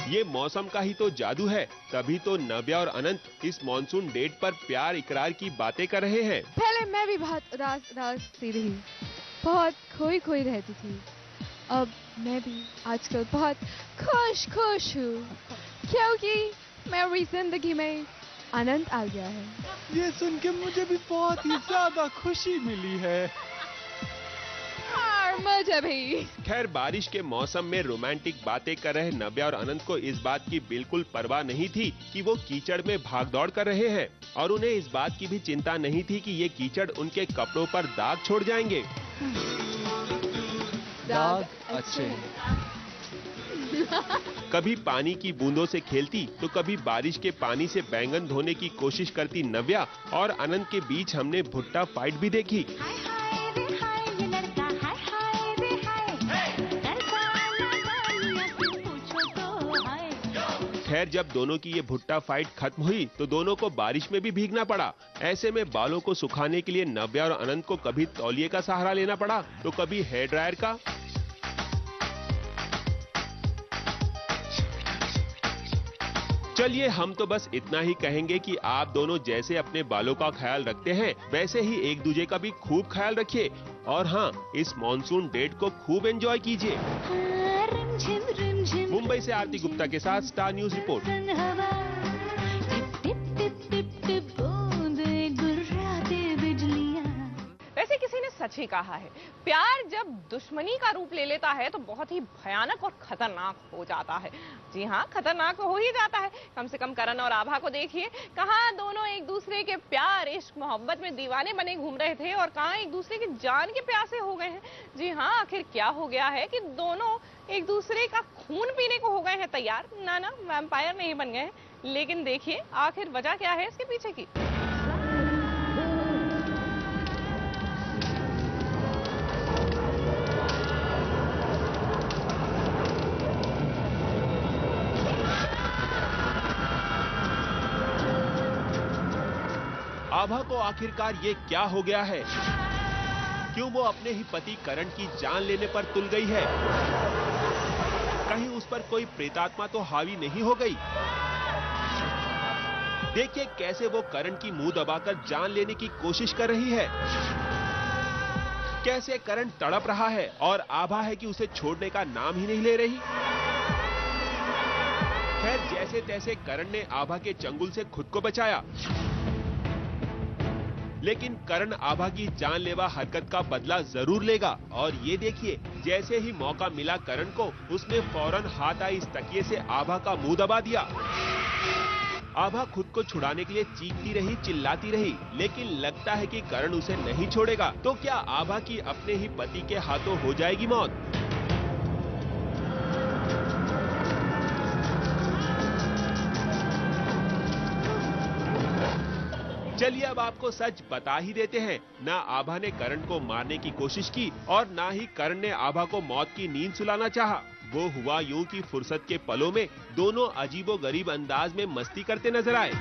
ये मौसम का ही तो जादू है, तभी तो नव्या और अनंत इस मॉनसून डेट पर प्यार इकरार की बातें कर रहे हैं। पहले मैं भी बहुत उदास सी रही, बहुत खोई रहती थी। अब मैं भी आजकल बहुत खुश हूँ, क्योंकि मेरी जिंदगी में अनंत आ गया है। ये सुन के मुझे भी बहुत ही ज्यादा खुशी मिली है। और मुझे भी। खैर, बारिश के मौसम में रोमांटिक बातें कर रहे नव्या और अनंत को इस बात की बिल्कुल परवाह नहीं थी कि वो कीचड़ में भागदौड़ कर रहे हैं, और उन्हें इस बात की भी चिंता नहीं थी कि ये कीचड़ उनके कपड़ों पर दाग छोड़ जाएंगे। दाग अच्छे। कभी पानी की बूंदों से खेलती तो कभी बारिश के पानी से बैंगन धोने की कोशिश करती नव्या और अनंत के बीच हमने भुट्टा फाइट भी देखी। खैर, जब दोनों की ये भुट्टा फाइट खत्म हुई तो दोनों को बारिश में भी भीगना पड़ा। ऐसे में बालों को सुखाने के लिए नव्या और अनंत को कभी तौलिए का सहारा लेना पड़ा तो कभी हेयर ड्रायर का। चलिए, हम तो बस इतना ही कहेंगे कि आप दोनों जैसे अपने बालों का ख्याल रखते हैं, वैसे ही एक दूसरे का भी खूब ख्याल रखिए। और हाँ, इस मॉनसून डेट को खूब एंजॉय कीजिए। मुंबई से आरती गुप्ता के साथ स्टार न्यूज रिपोर्ट। वैसे किसी ने सच ही कहा है, प्यार जब दुश्मनी का रूप ले लेता है तो बहुत ही भयानक और खतरनाक हो जाता है। जी हाँ, खतरनाक हो ही जाता है। कम से कम करण और आभा को देखिए, कहाँ दोनों एक दूसरे के प्यार इश्क मोहब्बत में दीवाने बने घूम रहे थे और कहाँ एक दूसरे की जान के प्यासे हो गए हैं। जी हाँ, आखिर क्या हो गया है कि दोनों एक दूसरे का खून पीने को हो गए हैं तैयार। ना, वैम्पायर नहीं बन गए हैं। लेकिन देखिए, आखिर वजह क्या है इसके पीछे की। आभा को आखिरकार ये क्या हो गया है? क्यों वो अपने ही पति करण की जान लेने पर तुल गई है? कहीं उस पर कोई प्रेतात्मा तो हावी नहीं हो गई? देखिए कैसे वो करण की मुंह दबाकर जान लेने की कोशिश कर रही है, कैसे करण तड़प रहा है और आभा है कि उसे छोड़ने का नाम ही नहीं ले रही। खैर, जैसे तैसे करण ने आभा के चंगुल से खुद को बचाया, लेकिन करण आभा की जानलेवा हरकत का बदला जरूर लेगा। और ये देखिए, जैसे ही मौका मिला करण को, उसने फौरन हाथ आई इस तकिए से आभा का मुंह दबा दिया। आभा खुद को छुड़ाने के लिए चीखती रही, चिल्लाती रही, लेकिन लगता है कि करण उसे नहीं छोड़ेगा। तो क्या आभा की अपने ही पति के हाथों हो जाएगी मौत? चलिए, अब आपको सच बता ही देते हैं। ना आभा ने करण को मारने की कोशिश की और ना ही करण ने आभा को मौत की नींद सुलाना चाहा। वो हुआ यूं कि फुर्सत के पलों में दोनों अजीबोगरीब अंदाज में मस्ती करते नजर आए।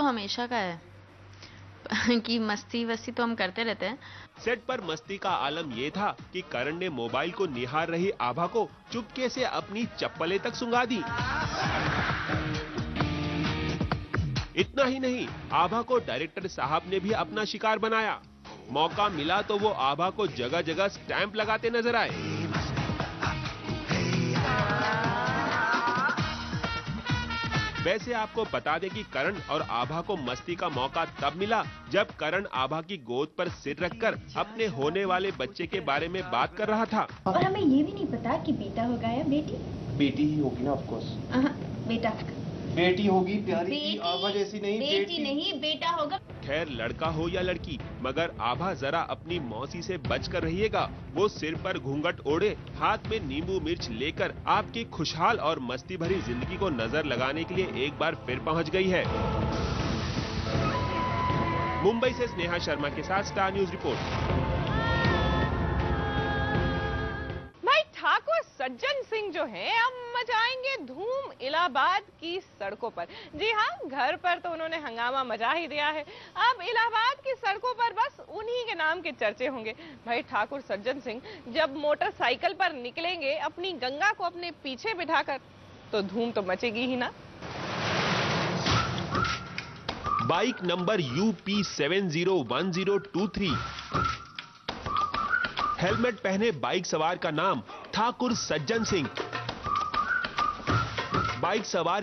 हमेशा का है कि मस्ती वस्ती तो हम करते रहते हैं। सेट पर मस्ती का आलम ये था कि करण ने मोबाइल को निहार रही आभा को चुपके से अपनी चप्पलें तक सुंघा दी। इतना ही नहीं, आभा को डायरेक्टर साहब ने भी अपना शिकार बनाया। मौका मिला तो वो आभा को जगह जगह स्टैंप लगाते नजर आए। वैसे आपको बता दें कि करण और आभा को मस्ती का मौका तब मिला जब करण आभा की गोद पर सिर रखकर अपने होने वाले बच्चे के बारे में बात कर रहा था। और हमें ये भी नहीं पता कि बेटा होगा या बेटी। बेटी ही होगी ना, ऑफ कोर्स। बेटा। बेटी होगी प्यारी सी बेटी, आभा जैसी नहीं, बेटी नहीं, बेटा होगा। खैर लड़का हो या लड़की, मगर आभा जरा अपनी मौसी से बचकर रहिएगा। वो सिर पर घूंघट ओढ़े, हाथ में नींबू मिर्च लेकर आपकी खुशहाल और मस्ती भरी जिंदगी को नजर लगाने के लिए एक बार फिर पहुंच गई है। मुंबई से स्नेहा शर्मा के साथ star news report. Thakur Sajjan Singh जो हैं अब मचाएंगे धूम इलाहाबाद की सड़कों पर। जी हाँ, घर पर तो उन्होंने हंगामा मचा ही दिया है, अब इलाहाबाद की सड़कों पर बस उन्हीं के नाम के चर्चे होंगे। भाई ठाकुर सज्जन सिंह जब मोटरसाइकिल पर निकलेंगे अपनी गंगा को अपने पीछे बिठाकर, तो धूम तो मचेगी ही ना। Bike number UP 701023। हेलमेट पहने बाइक सवार का नाम ठाकुर सज्जन सिंह। बाइक सवार